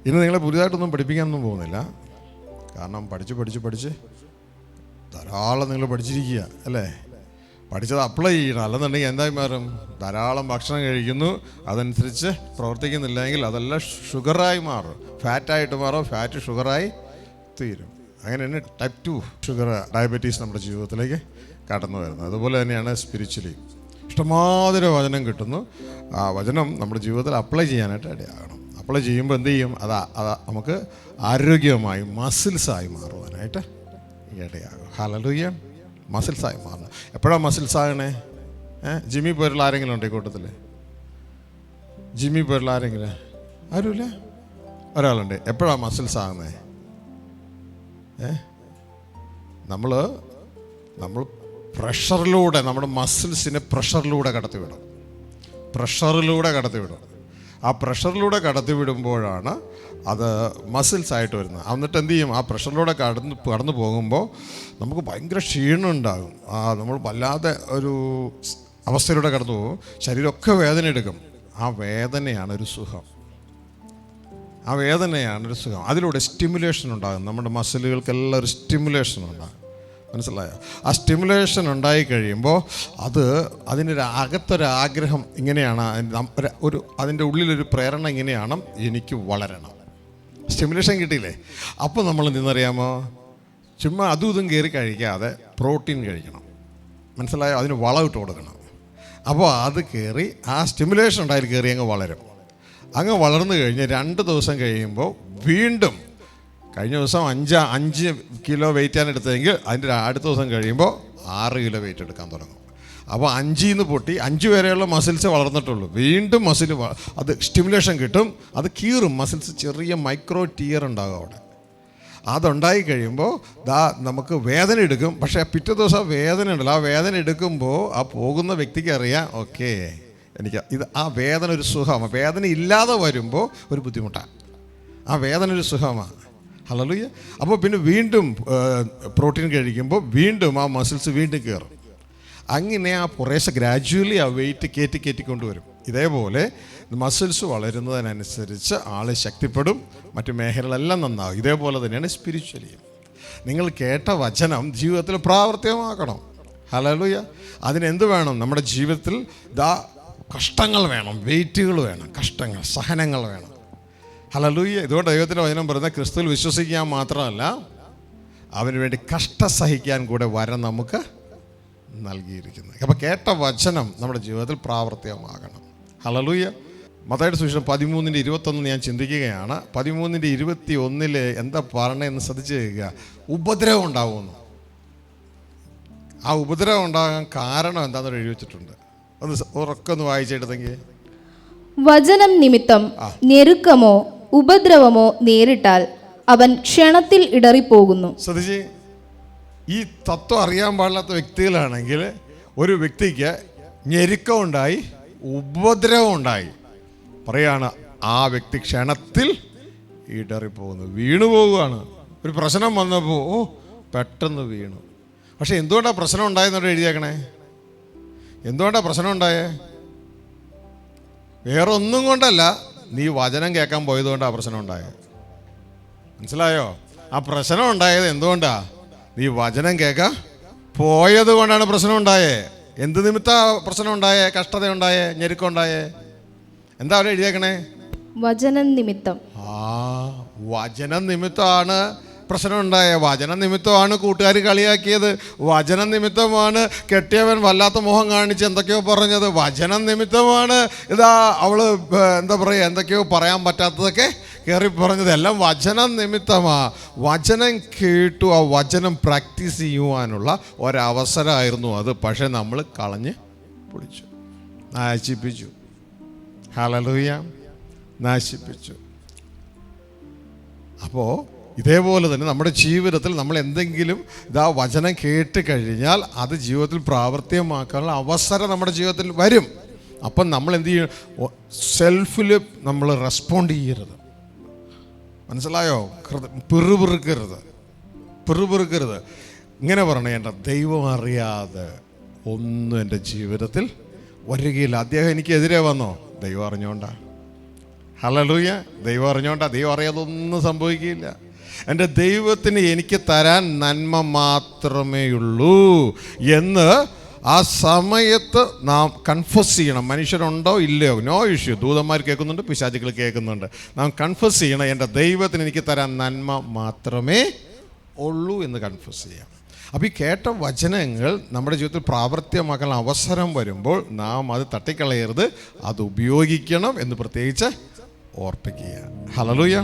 ഇന്ന് നിങ്ങളെ പുതിയതായിട്ടൊന്നും പഠിപ്പിക്കാനൊന്നും പോകുന്നില്ല. കാരണം പഠിച്ച് ധാരാളം നിങ്ങൾ പഠിച്ചിരിക്കുക അല്ലേ? പഠിച്ചത് അപ്ലൈ ചെയ്യണം. അല്ലെന്നുണ്ടെങ്കിൽ എന്തായി മാറും? ധാരാളം ഭക്ഷണം കഴിക്കുന്നു, അതനുസരിച്ച് പ്രവർത്തിക്കുന്നില്ലെങ്കിൽ അതെല്ലാം ഷുഗറായി മാറും, ഫാറ്റായിട്ട് മാറും, ഫാറ്റ് ഷുഗറായി തീരും. അങ്ങനെ തന്നെ ടൈപ്പ് 2 ഷുഗർ, ഡയബറ്റീസ് നമ്മുടെ ജീവിതത്തിലേക്ക് കടന്നു വരുന്നത്. അതുപോലെ തന്നെയാണ് സ്പിരിച്വലി. ഇഷ്ടമാതിരി വചനം കിട്ടുന്നു. ആ വചനം നമ്മുടെ ജീവിതത്തിൽ അപ്ലൈ ചെയ്യാനായിട്ട് ഇടയാകണം. അപ്ലൈ ചെയ്യുമ്പോൾ എന്ത് ചെയ്യും? അത് നമുക്ക് ആരോഗ്യമായി മസിൽസായി മാറുവാനായിട്ട് ഇടയാകും. ഹല്ലേലൂയ. മസിൽസായി മാറണം. എപ്പോഴാണ് മസിൽസ് ആകണേ? ജിമ്മിൽ പോയിട്ടുള്ള ആരെങ്കിലും ഉണ്ടോ ഈ കൂട്ടത്തിൽ? ജിമ്മിൽ പോയിട്ടുള്ള ആരെങ്കിലും? ആരുമില്ല? ഒരാളുണ്ട്. എപ്പോഴാണ് മസിൽസ് ആകുന്നത്? നമ്മൾ പ്രഷറിലൂടെ നമ്മുടെ മസിൽസിനെ പ്രഷറിലൂടെ കടത്തിവിടും. ആ പ്രഷറിലൂടെ കടത്തിവിടുമ്പോഴാണ് അത് മസിൽസായിട്ട് വരുന്നത്. എന്നിട്ട് എന്ത് ചെയ്യും? ആ പ്രഷറിലൂടെ കടന്നു പോകുമ്പോൾ നമുക്ക് ഭയങ്കര ക്ഷീണം ഉണ്ടാകും. നമ്മൾ വല്ലാതെ ഒരു അവസ്ഥയിലൂടെ കടന്നു പോകും. ശരീരമൊക്കെ വേദന എടുക്കും. ആ വേദനയാണ് ഒരു സുഖം. അതിലൂടെ സ്റ്റിമുലേഷൻ ഉണ്ടാകും. നമ്മുടെ മസിലുകൾക്കെല്ലാം ഒരു സ്റ്റിമുലേഷൻ ഉണ്ടാകും. മനസ്സിലായോ? ആ സ്റ്റിമുലേഷൻ ഉണ്ടായി കഴിയുമ്പോൾ അതിൻ്റെ അകത്തൊരാഗ്രഹം ഇങ്ങനെയാണ്, അതിൻ്റെ ഉള്ളിലൊരു പ്രേരണ ഇങ്ങനെയാണ്, എനിക്ക് വളരണം. സ്റ്റിമുലേഷൻ കിട്ടിയില്ലേ? അപ്പോൾ നമ്മൾ നിന്നറിയാമോ? ചുമ്മാ അതും ഇതും കയറി കഴിക്കാതെ പ്രോട്ടീൻ കഴിക്കണം. മനസ്സിലായോ? അതിന് വളമിട്ട് കൊടുക്കണം. അപ്പോൾ അത് കയറി ആ സ്റ്റിമുലേഷൻ ഉണ്ടായി കയറി അങ്ങ് വളർന്നു കഴിഞ്ഞ് 2 ദിവസം കഴിയുമ്പോൾ വീണ്ടും, കഴിഞ്ഞ ദിവസം 5 കിലോ വെയിറ്റാണ് എടുത്തതെങ്കിൽ അതിൻ്റെ അടുത്ത ദിവസം കഴിയുമ്പോൾ 6 കിലോ വെയിറ്റ് എടുക്കാൻ തുടങ്ങും. അപ്പോൾ 5 പൊട്ടി 5 വരെയുള്ള മസിൽസ് വളർന്നിട്ടുള്ളൂ. വീണ്ടും മസിൽ അത് സ്റ്റിമുലേഷൻ കിട്ടും, അത് കീറും. മസിൽസ് ചെറിയ മൈക്രോ ടിയർ ഉണ്ടാകും അവിടെ. അതുണ്ടായി കഴിയുമ്പോൾ നമുക്ക് വേദന എടുക്കും. പക്ഷേ പിറ്റേ ദിവസം വേദന ഉണ്ടല്ലോ, ആ വേദന എടുക്കുമ്പോൾ ആ പോകുന്ന വ്യക്തിക്ക് അറിയാം, ഓക്കെ എനിക്ക് ആ വേദന ഒരു സുഖമാണ്. വേദന ഇല്ലാതെ വരുമ്പോൾ ഒരു ബുദ്ധിമുട്ടാണ്. ആ വേദന ഒരു സുഖമാണ്. ഹല്ലേലൂയ. അപ്പോൾ പിന്നെ വീണ്ടും പ്രോട്ടീൻ കഴിക്കുമ്പോൾ വീണ്ടും ആ മസിൽസ് വീണ്ടും കയറും. അങ്ങനെ ആ കുറേശ്ശെ ഗ്രാജുവലി ആ വെയിറ്റ് കയറ്റി കൊണ്ടുവരും. ഇതേപോലെ മസിൽസ് വളരുന്നതിനനുസരിച്ച് ആൾ ശക്തിപ്പെടും, മറ്റു മേഖലകളെല്ലാം നന്നാകും. ഇതേപോലെ തന്നെയാണ് സ്പിരിച്വലി. നിങ്ങൾ കേട്ട വചനം ജീവിതത്തിൽ പ്രാവർത്തികമാക്കണം. ഹല്ലേലൂയ. അതിനെന്ത് വേണം? നമ്മുടെ ജീവിതത്തിൽ കഷ്ടങ്ങൾ വേണം, വെയിറ്റുകൾ വേണം, കഷ്ടങ്ങൾ, സഹനങ്ങൾ വേണം. ഹല്ലേലൂയ. ഇതുകൊണ്ട് ദൈവത്തിൻ്റെ വചനം പറയുന്നത് ക്രിസ്തുവിൽ വിശ്വസിക്കാൻ മാത്രമല്ല, അവന് വേണ്ടി കഷ്ടം സഹിക്കാൻ കൂടെ വരം നമുക്ക് നൽകിയിരിക്കുന്നത്. അപ്പോൾ കേട്ട വചനം നമ്മുടെ ജീവിതത്തിൽ പ്രാവർത്തികമാകണം. ഹല്ലേലൂയ. മത്തായിയുടെ സുവിശേഷം 13:21 ഞാൻ ചിന്തിക്കുകയാണ്. 13:21 എന്താ പറയണതെന്ന് ശ്രദ്ധിച്ച് കേൾക്കുക. ഉപദ്രവം ഉണ്ടാവുമെന്ന്. ആ ഉപദ്രവം ഉണ്ടാകാൻ കാരണം എന്താണെന്ന് എഴുതി വെച്ചിട്ടുണ്ട്. ഒന്ന് ഉറക്കൊന്ന് വായിച്ചെടുത്തെങ്കിൽ. വചനം നിമിത്തം ഞെരുക്കമോ ഉപദ്രവമോ നേരിട്ടാൽ അവൻ ക്ഷണത്തിൽ ഇടറിപ്പോകുന്നു. ശ്രദ്ധിച്ച്, ഈ തത്വം അറിയാൻ പാടില്ലാത്ത വ്യക്തികളാണെങ്കിൽ ഒരു വ്യക്തിക്ക് ഞെരുക്കം ഉണ്ടായി, ഉപദ്രവം ഉണ്ടായി, പറയാണ് ആ വ്യക്തി ക്ഷണത്തിൽ ഇടറിപ്പോകുന്നു, വീണു പോവുകയാണ്. ഒരു പ്രശ്നം വന്നപ്പോൾ പെട്ടെന്ന് വീണു. പക്ഷെ എന്തുകൊണ്ടാണ് പ്രശ്നം ഉണ്ടായെന്നോട് എഴുതിയേക്കണേ? എന്തുകൊണ്ടാണ് പ്രശ്നം ഉണ്ടായേ? വേറെ ഒന്നും കൊണ്ടല്ല, നീ വചനം കേൾക്കാൻ പോയതുകൊണ്ടാണ് പ്രശ്നം ഉണ്ടായത്. മനസ്സിലായോ? ആ പ്രശ്നം ഉണ്ടായത് എന്തുകൊണ്ടാ? നീ വചനം കേൾക്കാൻ പോയത് കൊണ്ടാണ് പ്രശ്നം ഉണ്ടായേ. എന്ത് നിമിത്താ പ്രശ്നം ഉണ്ടായേ? കഷ്ടത ഉണ്ടായേ? ഞെരുക്കം ഉണ്ടായേ? എന്താ അവിടെ എഴുതിയേക്കണേ? വചനം നിമിത്തം. വചനം നിമിത്തമാണ് പ്രശ്നം ഉണ്ടായേ. വചനം നിമിത്തമാണ് കൂട്ടുകാർ കളിയാക്കിയത്. വചനം നിമിത്തമാണ് കെട്ടിയവൻ വല്ലാത്ത മുഖം കാണിച്ച് എന്തൊക്കെയോ പറഞ്ഞത്. വചനം നിമിത്തമാണ് അവള് എന്താ പറയുക, എന്തൊക്കെയോ പറയാൻ പറ്റാത്തതൊക്കെ കയറി പറഞ്ഞത്. എല്ലാം വചനം നിമിത്തമാ. വചനം കേട്ടു, ആ വചനം പ്രാക്ടീസ് ചെയ്യുവാനുള്ള ഒരവസരമായിരുന്നു അത്. പക്ഷെ നമ്മൾ കളഞ്ഞ് പൊളിച്ചു, നശിപ്പിച്ചു. ഹല്ലേലൂയ. നശിപ്പിച്ചു. അപ്പോൾ ഇതേപോലെ തന്നെ നമ്മുടെ ജീവിതത്തിൽ നമ്മൾ എന്തെങ്കിലും വചനം കേട്ട് കഴിഞ്ഞാൽ അത് ജീവിതത്തിൽ പ്രാവർത്തികമാക്കാനുള്ള അവസരം നമ്മുടെ ജീവിതത്തിൽ വരും. അപ്പം നമ്മൾ എന്ത് ചെയ്യും? സെൽഫിൽ നമ്മൾ റെസ്പോണ്ട് ചെയ്യരുത്. മനസ്സിലായോ? പിറുപിറുക്കരുത്. ഇങ്ങനെ പറയണേ, എൻ്റെ ദൈവം അറിയാതെ ഒന്നും എൻ്റെ ജീവിതത്തിൽ വരികയില്ല. അദ്ദേഹം എനിക്കെതിരെ വന്നോ? ദൈവം അറിഞ്ഞോണ്ടാ. ഹല്ലേലൂയ. ദൈവം അറിഞ്ഞോണ്ടാ, ദൈവം അറിയാതൊന്നും സംഭവിക്കില്ല. എൻ്റെ ദൈവത്തിന് എനിക്ക് തരാൻ നന്മ മാത്രമേ ഉള്ളൂ എന്ന് ആ സമയത്ത് നാം കൺഫസ് ചെയ്യണം. മനുഷ്യരുണ്ടോ ഇല്ലയോ, നോ ഇഷ്യൂ. ദൂതന്മാർ കേൾക്കുന്നുണ്ട്, പിശാചുക്കൾ കേൾക്കുന്നുണ്ട്. നാം കൺഫസ് ചെയ്യണം, എൻ്റെ ദൈവത്തിന് എനിക്ക് തരാൻ നന്മ മാത്രമേ ഉള്ളൂ എന്ന് കൺഫസ് ചെയ്യാം. അപ്പോൾ ഈ കേട്ട വചനങ്ങൾ നമ്മുടെ ജീവിതത്തിൽ പ്രാവർത്തികമാക്കാൻ അവസരം വരുമ്പോൾ നാം അത് തട്ടിക്കളയരുത്, അത് ഉപയോഗിക്കണം എന്ന് പ്രത്യേകിച്ച് ഓർപ്പിക്കുക. ഹല്ലേലൂയ.